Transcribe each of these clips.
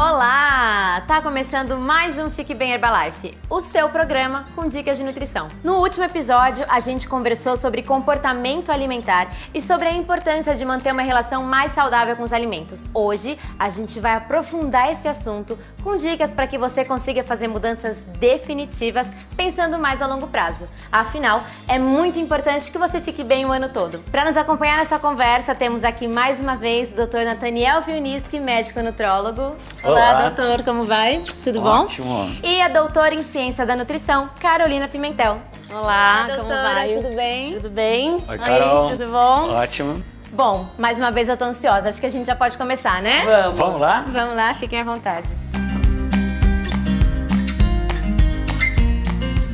Olá! Tá começando mais um Fique Bem Herbalife, o seu programa com dicas de nutrição. No último episódio, a gente conversou sobre comportamento alimentar e sobre a importância de manter uma relação mais saudável com os alimentos. Hoje, a gente vai aprofundar esse assunto com dicas para que você consiga fazer mudanças definitivas pensando mais a longo prazo. Afinal, é muito importante que você fique bem o ano todo. Para nos acompanhar nessa conversa, temos aqui mais uma vez o Dr. Nathaniel Vilniski, médico nutrólogo. Olá, doutor, como vai? Tudo bom? Ótimo. E a doutora em Ciência da Nutrição, Carolina Pimentel. Olá, doutora, como vai? Tudo bem? Tudo bem? Oi, Carol. Aí, tudo bom? Ótimo. Bom, mais uma vez eu tô ansiosa, acho que a gente já pode começar, né? Vamos lá? Vamos lá, fiquem à vontade.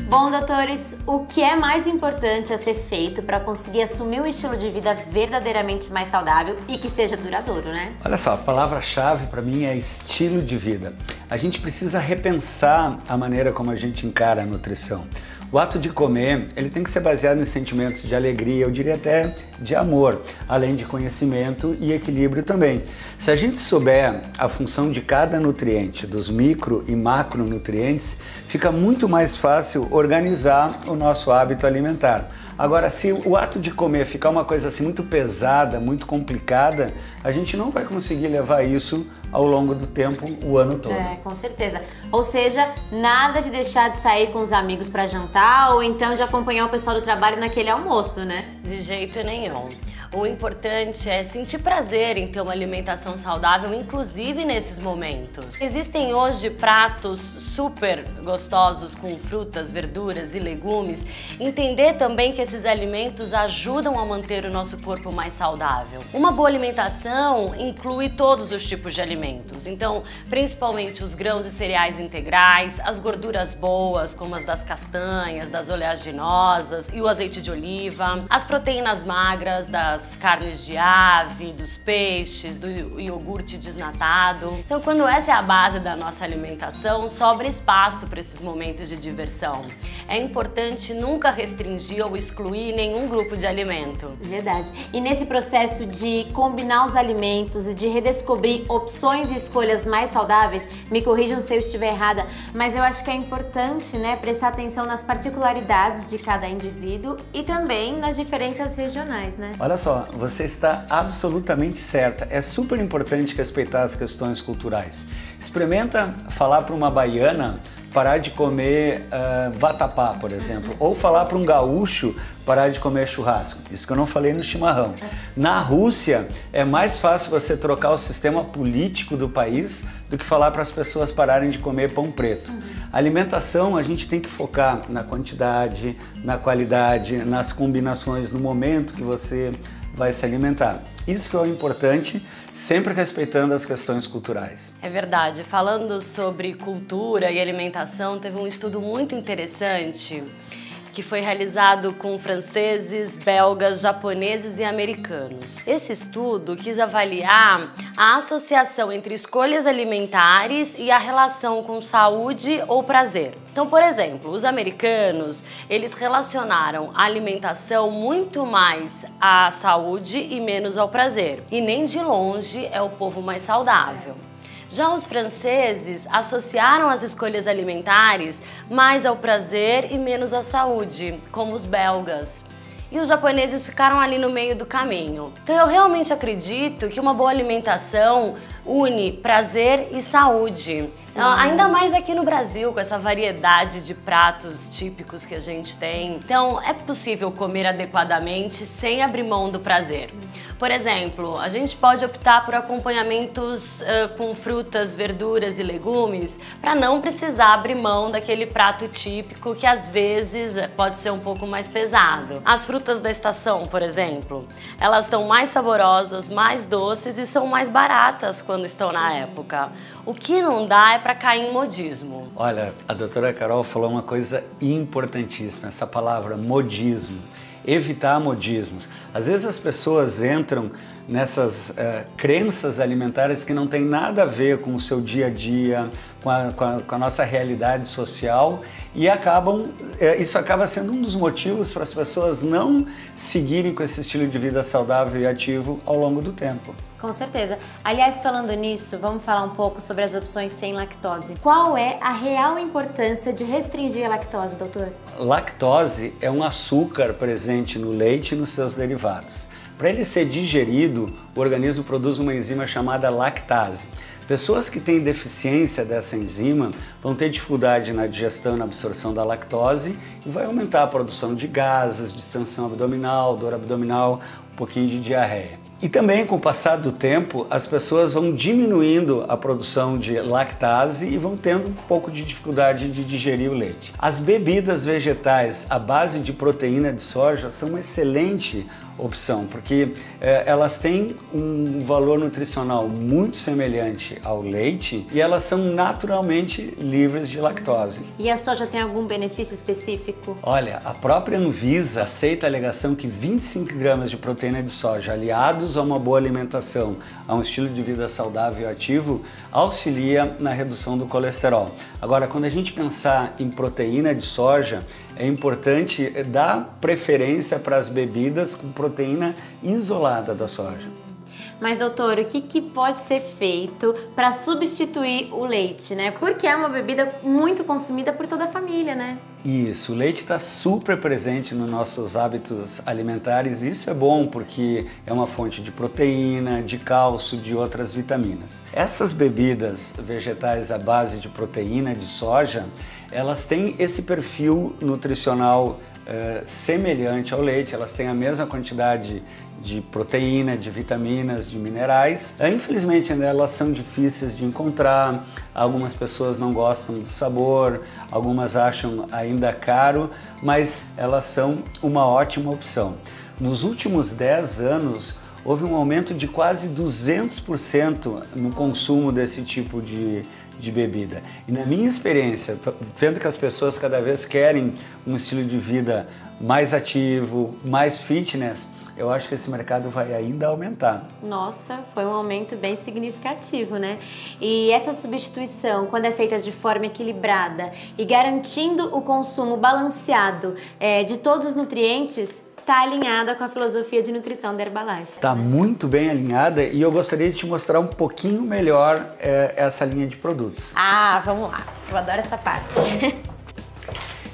Bom, doutores, o que é mais importante a ser feito para conseguir assumir um estilo de vida verdadeiramente mais saudável e que seja duradouro, né? Olha só, a palavra-chave para mim é estilo de vida. A gente precisa repensar a maneira como a gente encara a nutrição. O ato de comer, ele tem que ser baseado em sentimentos de alegria, eu diria até de amor, além de conhecimento e equilíbrio também. Se a gente souber a função de cada nutriente, dos micro e macronutrientes, fica muito mais fácil organizar o nosso hábito alimentar. Agora, se o ato de comer ficar uma coisa assim muito pesada, muito complicada, a gente não vai conseguir levar isso ao longo do tempo, o ano todo. É, com certeza. Ou seja, nada de deixar de sair com os amigos para jantar ou então de acompanhar o pessoal do trabalho naquele almoço, né? De jeito nenhum. O importante é sentir prazer em ter uma alimentação saudável, inclusive nesses momentos. Existem hoje pratos super gostosos com frutas, verduras e legumes. Entender também que esses alimentos ajudam a manter o nosso corpo mais saudável. Uma boa alimentação inclui todos os tipos de alimentos. Então, principalmente os grãos e cereais integrais, as gorduras boas, como as das castanhas, das oleaginosas e o azeite de oliva, as proteínas magras das carnes de ave, dos peixes, do iogurte desnatado. Então, quando essa é a base da nossa alimentação, sobra espaço para esses momentos de diversão. É importante nunca restringir ou excluir nenhum grupo de alimento. Verdade. E nesse processo de combinar os alimentos e de redescobrir opções e escolhas mais saudáveis, me corrijam se eu estiver errada, mas eu acho que é importante, né, prestar atenção nas particularidades de cada indivíduo e também nas diferenças regionais, né? Olha só, você está absolutamente certa. É super importante respeitar as questões culturais. Experimenta falar para uma baiana parar de comer vatapá, por exemplo, ou falar para um gaúcho parar de comer churrasco. Isso que eu não falei no chimarrão. Na Rússia, é mais fácil você trocar o sistema político do país do que falar para as pessoas pararem de comer pão preto. A alimentação, a gente tem que focar na quantidade, na qualidade, nas combinações, no momento que você vai se alimentar. Isso que é o importante, sempre respeitando as questões culturais. É verdade. Falando sobre cultura e alimentação, teve um estudo muito interessante que foi realizado com franceses, belgas, japoneses e americanos. Esse estudo quis avaliar a associação entre escolhas alimentares e a relação com saúde ou prazer. Então, por exemplo, os americanos, eles relacionaram a alimentação muito mais à saúde e menos ao prazer. E nem de longe é o povo mais saudável. Já os franceses associaram as escolhas alimentares mais ao prazer e menos à saúde, como os belgas. E os japoneses ficaram ali no meio do caminho. Então eu realmente acredito que uma boa alimentação une prazer e saúde. Ainda mais aqui no Brasil, com essa variedade de pratos típicos que a gente tem. Então é possível comer adequadamente sem abrir mão do prazer. Por exemplo, a gente pode optar por acompanhamentos com frutas, verduras e legumes para não precisar abrir mão daquele prato típico que às vezes pode ser um pouco mais pesado. As frutas da estação, por exemplo, elas estão mais saborosas, mais doces e são mais baratas quando estão na época. O que não dá é para cair em modismo. Olha, a doutora Carol falou uma coisa importantíssima, essa palavra modismo. Evitar modismos. Às vezes as pessoas entram nessas crenças alimentares que não tem nada a ver com o seu dia a dia, com a nossa realidade social, e isso acaba sendo um dos motivos para as pessoas não seguirem com esse estilo de vida saudável e ativo ao longo do tempo. Com certeza. Aliás, falando nisso, vamos falar um pouco sobre as opções sem lactose. Qual é a real importância de restringir a lactose, doutor? Lactose é um açúcar presente no leite e nos seus derivados. Para ele ser digerido, o organismo produz uma enzima chamada lactase. Pessoas que têm deficiência dessa enzima vão ter dificuldade na digestão e na absorção da lactose e vai aumentar a produção de gases, distensão abdominal, dor abdominal, um pouquinho de diarreia. E também, com o passar do tempo, as pessoas vão diminuindo a produção de lactase e vão tendo um pouco de dificuldade de digerir o leite. As bebidas vegetais à base de proteína de soja são uma excelente opção, porque elas têm um valor nutricional muito semelhante ao leite e elas são naturalmente livres de lactose. E a soja tem algum benefício específico? Olha, a própria Anvisa aceita a alegação que 25 gramas de proteína de soja aliados a uma boa alimentação, a um estilo de vida saudável e ativo, auxilia na redução do colesterol. Agora, quando a gente pensar em proteína de soja, é importante dar preferência para as bebidas com proteína isolada da soja. Mas, doutor, o que pode ser feito para substituir o leite, né? Porque é uma bebida muito consumida por toda a família, né? Isso, o leite está super presente nos nossos hábitos alimentares e isso é bom porque é uma fonte de proteína, de cálcio, de outras vitaminas. Essas bebidas vegetais à base de proteína de soja, elas têm esse perfil nutricional semelhante ao leite, elas têm a mesma quantidade de proteína, de vitaminas, de minerais. Infelizmente, elas são difíceis de encontrar, algumas pessoas não gostam do sabor, algumas acham ainda caro, mas elas são uma ótima opção. Nos últimos 10 anos, houve um aumento de quase 200% no consumo desse tipo de bebida. E na minha experiência, vendo que as pessoas cada vez querem um estilo de vida mais ativo, mais fitness, eu acho que esse mercado vai ainda aumentar. Nossa, foi um aumento bem significativo, né? E essa substituição, quando é feita de forma equilibrada e garantindo o consumo balanceado de todos os nutrientes, está alinhada com a filosofia de nutrição da Herbalife. Está muito bem alinhada e eu gostaria de te mostrar um pouquinho melhor essa linha de produtos. Ah, vamos lá. Eu adoro essa parte.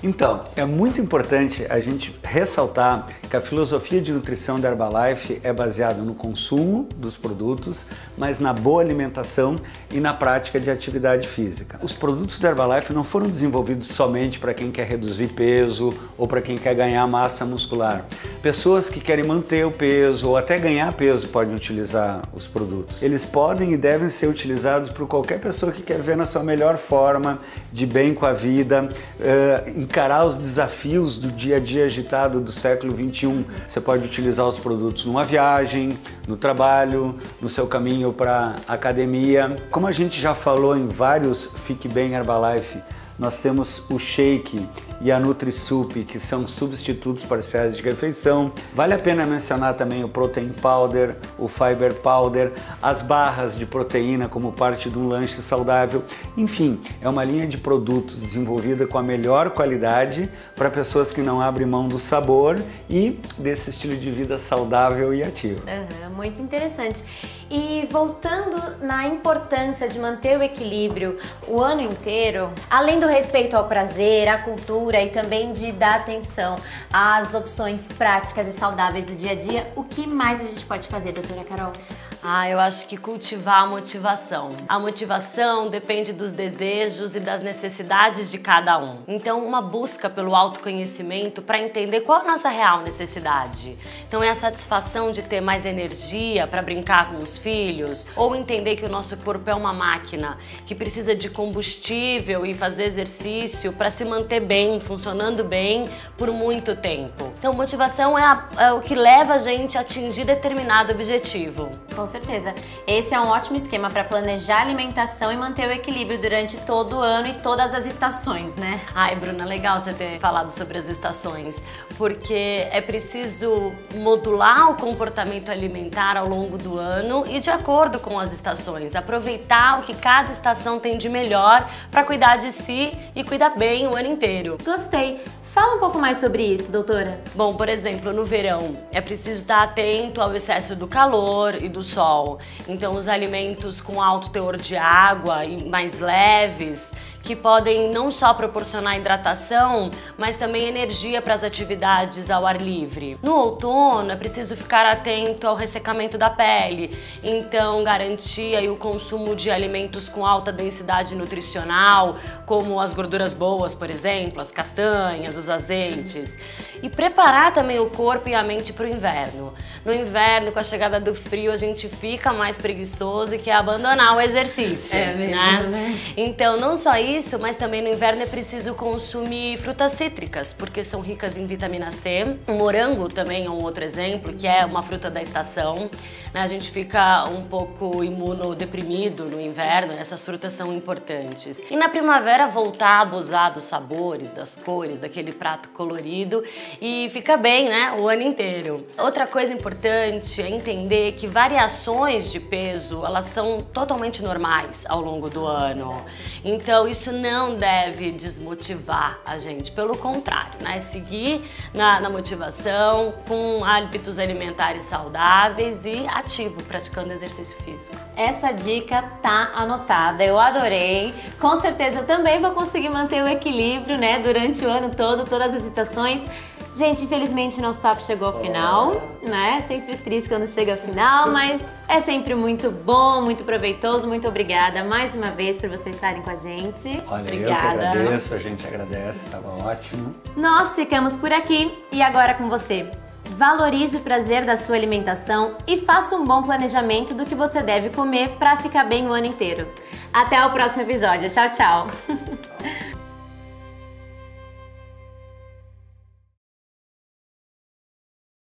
Então, é muito importante a gente ressaltar que a filosofia de nutrição da Herbalife é baseada no consumo dos produtos, mas na boa alimentação e na prática de atividade física. Os produtos da Herbalife não foram desenvolvidos somente para quem quer reduzir peso ou para quem quer ganhar massa muscular. Pessoas que querem manter o peso ou até ganhar peso podem utilizar os produtos. Eles podem e devem ser utilizados por qualquer pessoa que quer ver na sua melhor forma, de bem com a vida, encarar os desafios do dia a dia agitado do século XXI. Você pode utilizar os produtos numa viagem, no trabalho, no seu caminho para a academia. Como a gente já falou em vários Fique Bem Herbalife, nós temos o Shake e a NutriSup, que são substitutos parciais de refeição. Vale a pena mencionar também o Protein Powder, o Fiber Powder, as barras de proteína como parte de um lanche saudável. Enfim, é uma linha de produtos desenvolvida com a melhor qualidade para pessoas que não abrem mão do sabor e desse estilo de vida saudável e ativo. Muito interessante. E voltando na importância de manter o equilíbrio o ano inteiro, além do respeito ao prazer, à cultura e também de dar atenção às opções práticas e saudáveis do dia a dia, o que mais a gente pode fazer, doutora Carol? Eu acho que cultivar a motivação. A motivação depende dos desejos e das necessidades de cada um. Então, uma busca pelo autoconhecimento para entender qual é a nossa real necessidade. Então, é a satisfação de ter mais energia para brincar com os filhos, ou entender que o nosso corpo é uma máquina que precisa de combustível e fazer exercício para se manter bem, funcionando bem por muito tempo. Então, motivação é o que leva a gente a atingir determinado objetivo. Com certeza. Esse é um ótimo esquema para planejar a alimentação e manter o equilíbrio durante todo o ano e todas as estações, né? Ai, Bruna, legal você ter falado sobre as estações, porque é preciso modular o comportamento alimentar ao longo do ano e de acordo com as estações. Aproveitar o que cada estação tem de melhor para cuidar de si e cuidar bem o ano inteiro. Gostei. Fala um pouco mais sobre isso, doutora. Bom, por exemplo, no verão é preciso estar atento ao excesso do calor e do sol. Então, os alimentos com alto teor de água e mais leves, que podem não só proporcionar hidratação, mas também energia para as atividades ao ar livre. No outono, é preciso ficar atento ao ressecamento da pele, então garantir aí o consumo de alimentos com alta densidade nutricional, como as gorduras boas, por exemplo, as castanhas, os azeites. E preparar também o corpo e a mente para o inverno. No inverno, com a chegada do frio, a gente fica mais preguiçoso e quer abandonar o exercício. É mesmo, né? Então, não só isso, mas também no inverno é preciso consumir frutas cítricas, porque são ricas em vitamina C. O morango também é um outro exemplo, que é uma fruta da estação. A gente fica um pouco imunodeprimido no inverno, essas frutas são importantes. E na primavera, voltar a abusar dos sabores, das cores, daquele prato colorido e fica bem, né, o ano inteiro. Outra coisa importante é entender que variações de peso, elas são totalmente normais ao longo do ano. Então, isso não deve desmotivar a gente, pelo contrário, né? Seguir na motivação, com hábitos alimentares saudáveis e ativo, praticando exercício físico. Essa dica tá anotada, eu adorei. Com certeza eu também vou conseguir manter o equilíbrio, né, durante o ano todo, todas as estações. Gente, infelizmente o nosso papo chegou ao final, né? Sempre triste quando chega ao final, mas é sempre muito bom, muito proveitoso. Muito obrigada mais uma vez por vocês estarem com a gente. Olha, Obrigada. eu que agradeço, a gente agradece, estava ótimo. Nós ficamos por aqui e agora com você. Valorize o prazer da sua alimentação e faça um bom planejamento do que você deve comer para ficar bem o ano inteiro. Até o próximo episódio. Tchau, tchau!